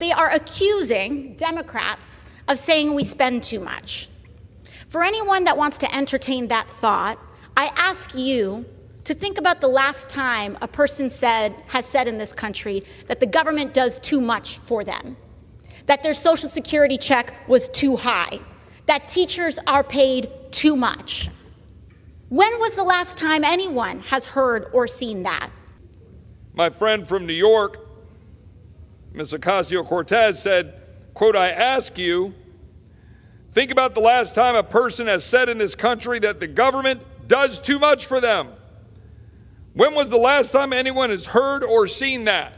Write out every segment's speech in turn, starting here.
They are accusing Democrats of saying we spend too much. For anyone that wants to entertain that thought, I ask you to think about the last time a person has said in this country that the government does too much for them, that their Social Security check was too high, that teachers are paid too much. When was the last time anyone has heard or seen that? My friend from New York, Ms. Ocasio-Cortez, said, quote, "I ask you, think about the last time a person has said in this country that the government does too much for them. When was the last time anyone has heard or seen that?"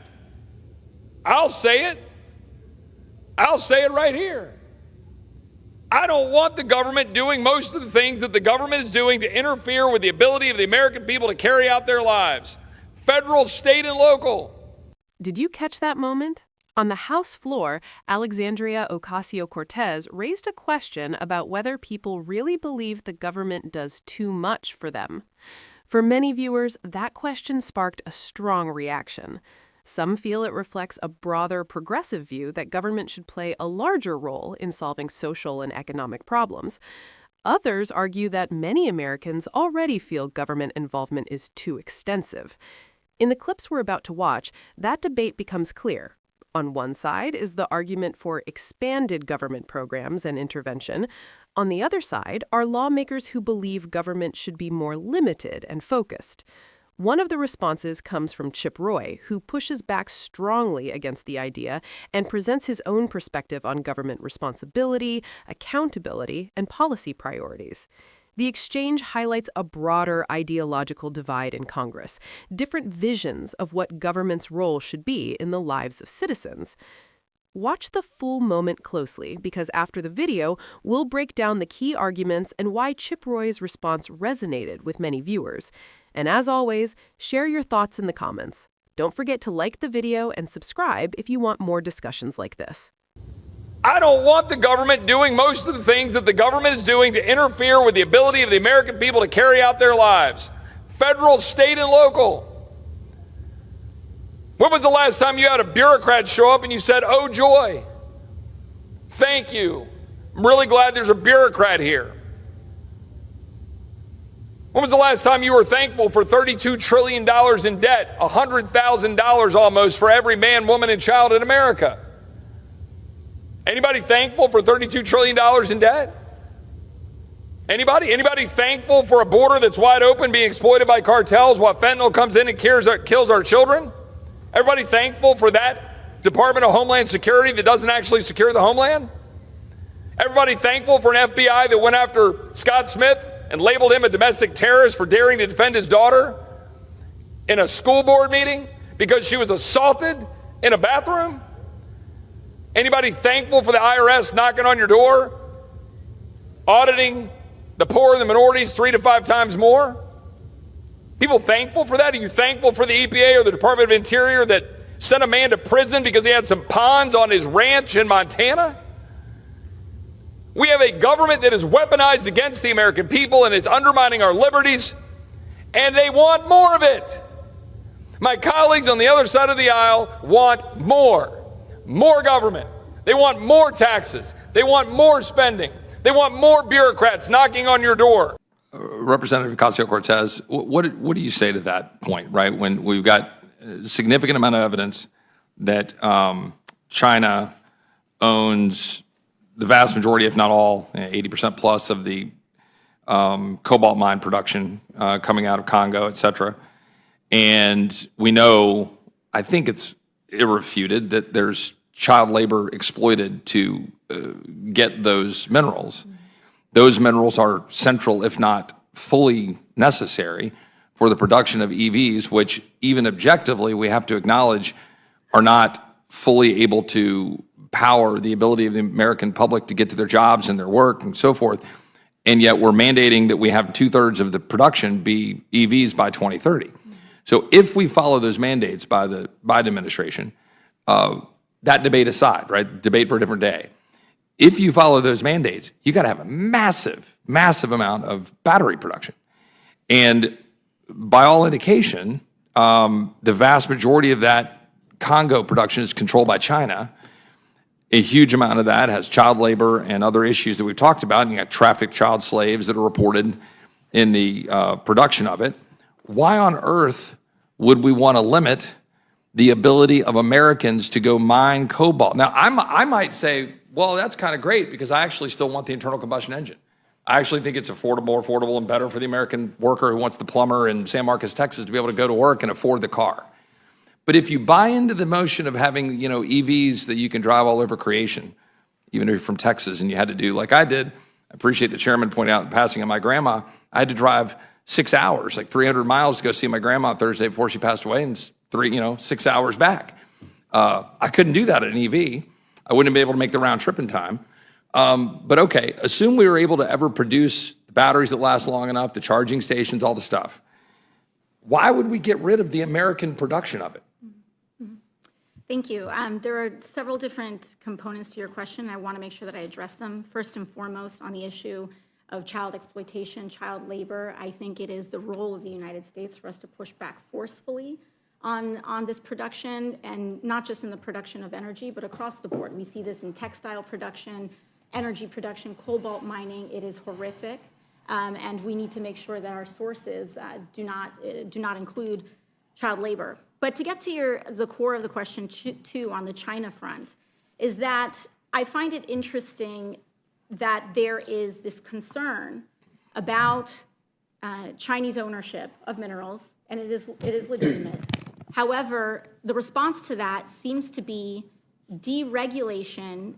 I'll say it. I'll say it right here. I don't want the government doing most of the things that the government is doing to interfere with the ability of the American people to carry out their lives. Federal, state, and local. Did you catch that moment? On the House floor, Alexandria Ocasio-Cortez raised a question about whether people really believe the government does too much for them. For many viewers, that question sparked a strong reaction. Some feel it reflects a broader progressive view that government should play a larger role in solving social and economic problems. Others argue that many Americans already feel government involvement is too extensive. In the clips we're about to watch, that debate becomes clear. On one side is the argument for expanded government programs and intervention. On the other side are lawmakers who believe government should be more limited and focused. One of the responses comes from Chip Roy, who pushes back strongly against the idea and presents his own perspective on government responsibility, accountability, and policy priorities. The exchange highlights a broader ideological divide in Congress, different visions of what government's role should be in the lives of citizens. Watch the full moment closely, because after the video, we'll break down the key arguments and why Chip Roy's response resonated with many viewers. And as always, share your thoughts in the comments. Don't forget to like the video and subscribe if you want more discussions like this. I don't want the government doing most of the things that the government is doing to interfere with the ability of the American people to carry out their lives. Federal, state, and local. When was the last time you had a bureaucrat show up and you said, "Oh joy, thank you. I'm really glad there's a bureaucrat here"? When was the last time you were thankful for $32 trillion in debt, $100,000 almost for every man, woman, and child in America? Anybody thankful for $32 trillion in debt? Anybody? Anybody thankful for a border that's wide open being exploited by cartels while fentanyl comes in and kills our children? Everybody thankful for that Department of Homeland Security that doesn't actually secure the homeland? Everybody thankful for an FBI that went after Scott Smith and labeled him a domestic terrorist for daring to defend his daughter in a school board meeting because she was assaulted in a bathroom? Anybody thankful for the IRS knocking on your door, auditing the poor and the minorities 3 to 5 times more? People thankful for that? Are you thankful for the EPA or the Department of Interior that sent a man to prison because he had some ponds on his ranch in Montana? We have a government that is weaponized against the American people and is undermining our liberties, and they want more of it. My colleagues on the other side of the aisle want more government. They want more taxes. They want more spending. They want more bureaucrats knocking on your door. Representative Ocasio-Cortez, what do you say to that point, right? When we've got a significant amount of evidence that China owns the vast majority, if not all, 80% plus of the cobalt mine production coming out of Congo, et cetera. And we know, I think it's irrefuted, that there's child labor exploited to get those minerals. Those minerals are central, if not fully necessary, for the production of EVs, which even objectively we have to acknowledge are not fully able to power the ability of the American public to get to their jobs and their work and so forth. And yet we're mandating that we have 2/3 of the production be EVs by 2030. So if we follow those mandates by the Biden administration, that debate aside, right? Debate for a different day. If you follow those mandates, you got to have a massive, massive amount of battery production. And by all indication, the vast majority of that Congo production is controlled by China. A huge amount of that has child labor and other issues that we've talked about, and you got trafficked child slaves that are reported in the production of it. Why on earth would we want to limit the ability of Americans to go mine cobalt? Now, I might say, well, that's kind of great because I actually still want the internal combustion engine. I actually think it's more affordable and better for the American worker who wants the plumber in San Marcos, Texas, to be able to go to work and afford the car. But if you buy into the motion of having, EVs that you can drive all over creation, even if you're from Texas and you had to do like I did, I appreciate the chairman pointing out the passing of my grandma. I had to drive 6 hours, like 300 miles to go see my grandma Thursday before she passed away, and 6 hours back. I couldn't do that in an EV. I wouldn't be able to make the round trip in time. But okay, assume we were able to ever produce the batteries that last long enough, the charging stations, all the stuff. Why would we get rid of the American production of it? Thank you. There are several different components to your question. I want to make sure that I address them. First and foremost, on the issue of child exploitation, child labor, I think it is the role of the United States for us to push back forcefully on this production, and not just in the production of energy, but across the board. We see this in textile production, energy production, cobalt mining. It is horrific, and we need to make sure that our sources do not include child labor. But to get to the core of the question, too, on the China front, is that I find it interesting that there is this concern about Chinese ownership of minerals, and it is legitimate. However, the response to that seems to be deregulation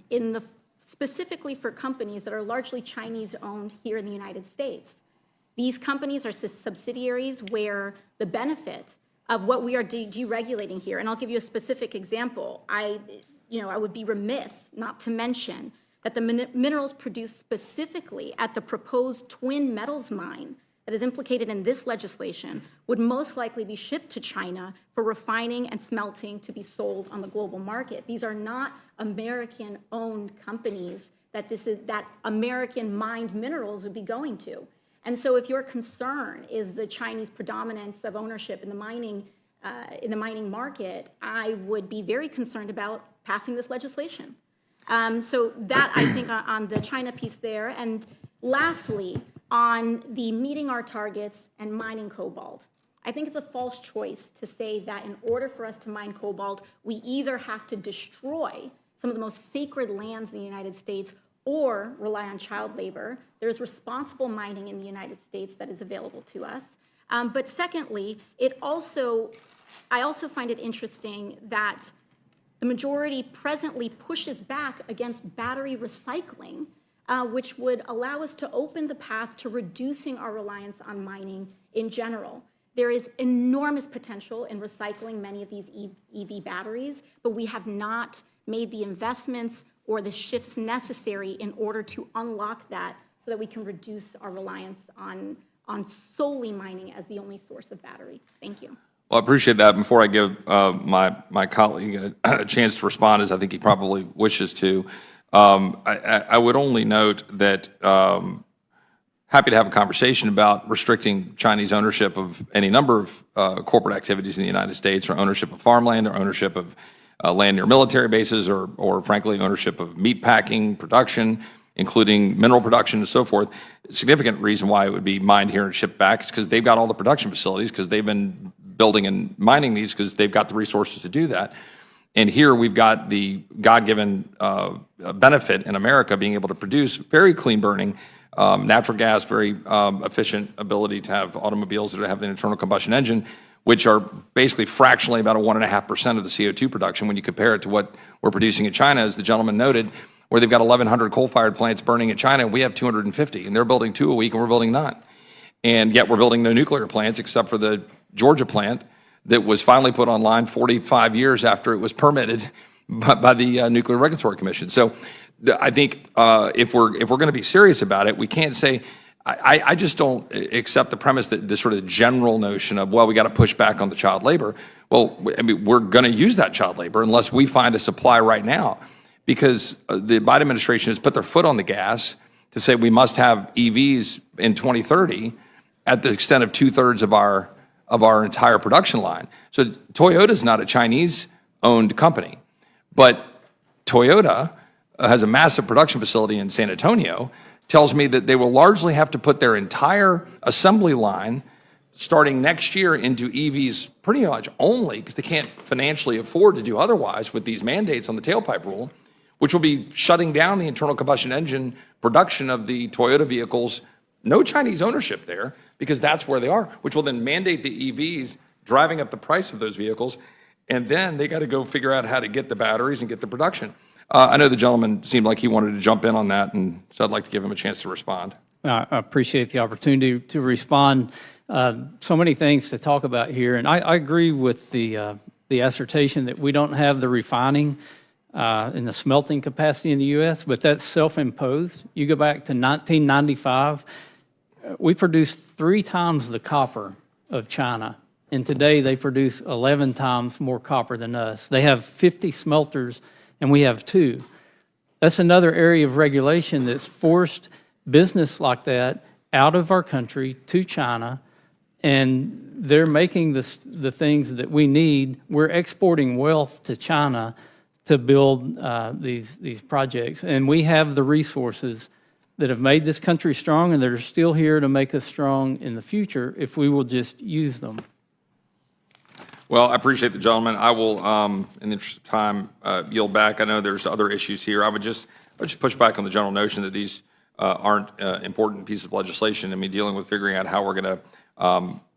specifically for companies that are largely Chinese-owned here in the United States. These companies are subsidiaries where the benefit of what we are deregulating here, and I'll give you a specific example. I would be remiss not to mention that the minerals produced specifically at the proposed Twin Metals mine that is implicated in this legislation would most likely be shipped to China for refining and smelting to be sold on the global market. These are not American-owned companies that American mined minerals would be going to. And so if your concern is the Chinese predominance of ownership in the mining market, I would be very concerned about passing this legislation. So that, I think, on the China piece there. And lastly, on the meeting our targets and mining cobalt. I think it's a false choice to say that in order for us to mine cobalt, we either have to destroy some of the most sacred lands in the United States or rely on child labor. There's responsible mining in the United States that is available to us. But secondly, I also find it interesting that the majority presently pushes back against battery recycling, which would allow us to open the path to reducing our reliance on mining in general. There is enormous potential in recycling many of these EV batteries, but we have not made the investments or the shifts necessary in order to unlock that so that we can reduce our reliance on solely mining as the only source of battery. Thank you. Well, I appreciate that. Before I give my colleague a chance to respond, as I think he probably wishes to, I would only note that happy to have a conversation about restricting Chinese ownership of any number of corporate activities in the United States, or ownership of farmland, or ownership of land near military bases, or frankly, ownership of meat packing, production, including mineral production and so forth. A significant reason why it would be mined here and shipped back is because they've got all the production facilities, because they've been building and mining these, because they've got the resources to do that. And here we've got the God-given benefit in America being able to produce very clean burning natural gas, very efficient ability to have automobiles that have an internal combustion engine, which are basically fractionally about a 1.5% of the CO2 production when you compare it to what we're producing in China, as the gentleman noted, where they've got 1,100 coal-fired plants burning in China, and we have 250, and they're building 2 a week, and we're building none. And yet we're building no nuclear plants except for the Georgia plant that was finally put online 45 years after it was permitted by the Nuclear Regulatory Commission. So I think if we're going to be serious about it, we can't say, I just don't accept the premise that this sort of general notion of, well, we got to push back on the child labor. Well, I mean, we're going to use that child labor unless we find a supply right now, because the Biden administration has put their foot on the gas to say we must have EVs in 2030 at the extent of 2/3 of our entire production line. So Toyota's not a Chinese-owned company, but Toyota has a massive production facility in San Antonio, tells me that they will largely have to put their entire assembly line starting next year into EVs pretty much only because they can't financially afford to do otherwise with these mandates on the tailpipe rule, which will be shutting down the internal combustion engine production of the Toyota vehicles. No Chinese ownership there because that's where they are, which will then mandate the EVs, driving up the price of those vehicles. And then they got to go figure out how to get the batteries and get the production. I know the gentleman seemed like he wanted to jump in on that, and so I'd like to give him a chance to respond. I appreciate the opportunity to respond. So many things to talk about here, and I agree with the assertion that we don't have the refining and the smelting capacity in the U.S., but that's self-imposed. You go back to 1995, we produced 3 times the copper of China, and today they produce 11 times more copper than us. They have 50 smelters, and we have 2. That's another area of regulation that's forced business like that out of our country to China, and they're making the things that we need. We're exporting wealth to China to build these projects, and we have the resources that have made this country strong and that are still here to make us strong in the future if we will just use them. Well, I appreciate the gentleman. I will, in the interest of time, yield back. I know there's other issues here. I would just push back on the general notion that these aren't important pieces of legislation. I mean, dealing with figuring out how we're going to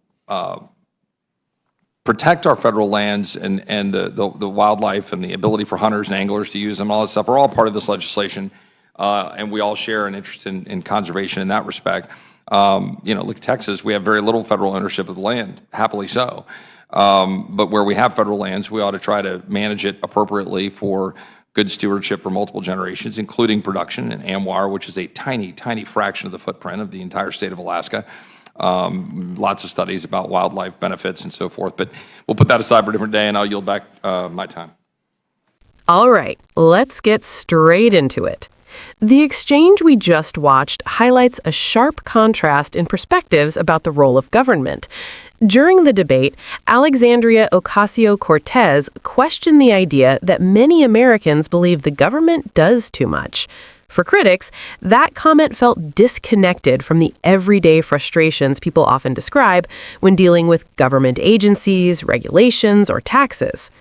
protect our federal lands and the wildlife and the ability for hunters and anglers to use them, all that stuff are all part of this legislation, and we all share an interest in conservation in that respect. Look at Texas. We have very little federal ownership of the land, happily so. But where we have federal lands, we ought to try to manage it appropriately for good stewardship for multiple generations, including production and AMWR, which is a tiny, tiny fraction of the footprint of the entire state of Alaska. Lots of studies about wildlife benefits and so forth. But we'll put that aside for a different day, and I'll yield back my time. All right, let's get straight into it. The exchange we just watched highlights a sharp contrast in perspectives about the role of government. During the debate, Alexandria Ocasio-Cortez questioned the idea that many Americans believe the government does too much. For critics, that comment felt disconnected from the everyday frustrations people often describe when dealing with government agencies, regulations, or taxes.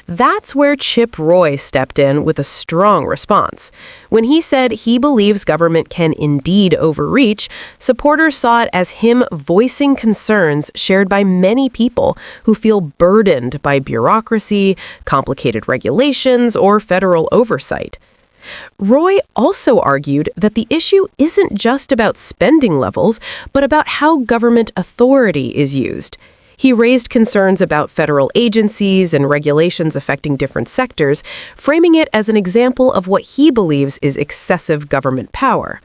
That's where Chip Roy stepped in with a strong response. When he said he believes government can indeed overreach, supporters saw it as him voicing concerns shared by many people who feel burdened by bureaucracy, complicated regulations, or federal oversight. Roy also argued that the issue isn't just about spending levels, but about how government authority is used. He raised concerns about federal agencies and regulations affecting different sectors, framing it as an example of what he believes is excessive government power.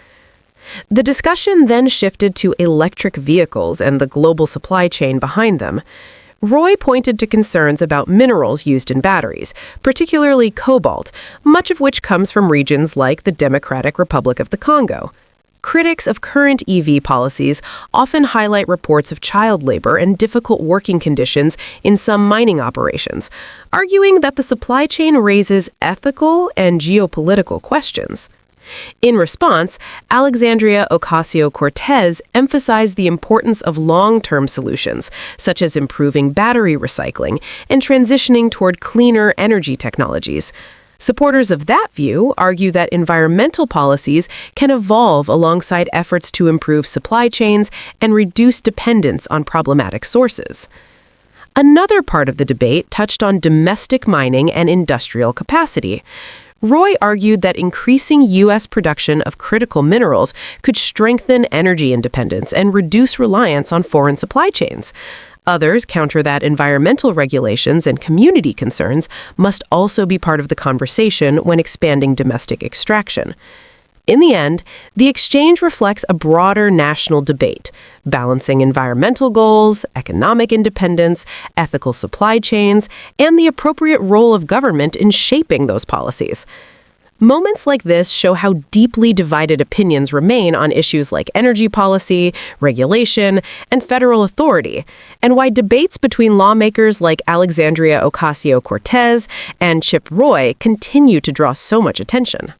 The discussion then shifted to electric vehicles and the global supply chain behind them. Roy pointed to concerns about minerals used in batteries, particularly cobalt, much of which comes from regions like the Democratic Republic of the Congo. Critics of current EV policies often highlight reports of child labor and difficult working conditions in some mining operations, arguing that the supply chain raises ethical and geopolitical questions. In response, Alexandria Ocasio-Cortez emphasized the importance of long-term solutions, such as improving battery recycling and transitioning toward cleaner energy technologies. Supporters of that view argue that environmental policies can evolve alongside efforts to improve supply chains and reduce dependence on problematic sources. Another part of the debate touched on domestic mining and industrial capacity. Roy argued that increasing U.S. production of critical minerals could strengthen energy independence and reduce reliance on foreign supply chains. Others counter that environmental regulations and community concerns must also be part of the conversation when expanding domestic extraction. In the end, the exchange reflects a broader national debate, balancing environmental goals, economic independence, ethical supply chains, and the appropriate role of government in shaping those policies. Moments like this show how deeply divided opinions remain on issues like energy policy, regulation, and federal authority, and why debates between lawmakers like Alexandria Ocasio-Cortez and Chip Roy continue to draw so much attention.